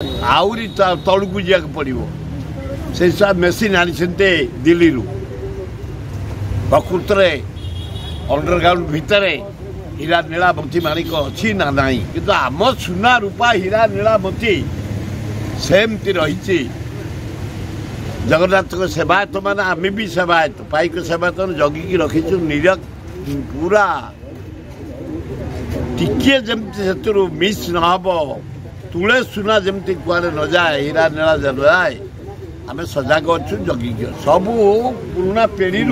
आहरी तलू जा पड़ो से सब मेसीन आनी दिल्ली प्रकृत अंडरग्राउंड भितर हीरा नीला मोती माणिक अच्छी ना ना कि आम सुना रूपा हीरा नीला मोती सेमती रही जगन्नाथ सेवायत मैंने आम भी सेवायत पाइक सेवायत जगिकी रखीचु निर पूरा टिके जमी मिस नहब तुले सुना जमी कुआरे न जाए हीरा नीला जाए आम सजग अच्छु जगिकी सबू पुराणा पीढ़ी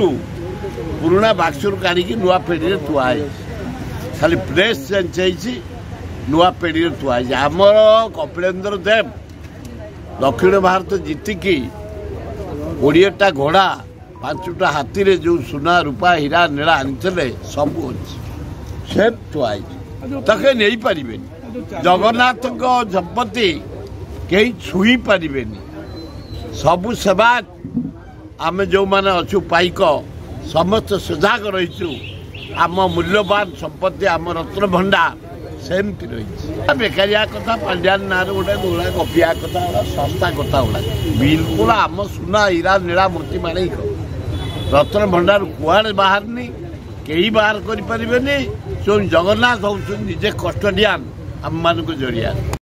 पुराणा बाक्सरू काढ़ी नुआ पीढ़ी थुआई खाली प्रेस चेंज नुआ पीढ़ी थुआई आमर कपिलेन्द्र देव दक्षिण भारत जीतिकी 20टा घोड़ा 5टा हाथी रे जो सुना रूपा हीरा नीला आनी सब अच्छे थुआई तके नहीं पारे जगन्नाथ संपत्ति कहीं छुई पारे सबू सेवा आम जो मैंने अच्छु पाइक समस्त सजग रहीचु आम मूल्यवान संपत्ति आम रत्न भंडार सेमती रही बेकारिया कथा पांड्यान ना गोटे दुला गपिया कथा सस्ता कथा गुड़ा बिल्कुल आम सुना हीरा नीला मोती माणिक रत्न भंडार कुआड़े बाहरनी कहीं बाहर करें जो जगन्नाथ हूँ निजे कस्टोडियान आम मान जरिया।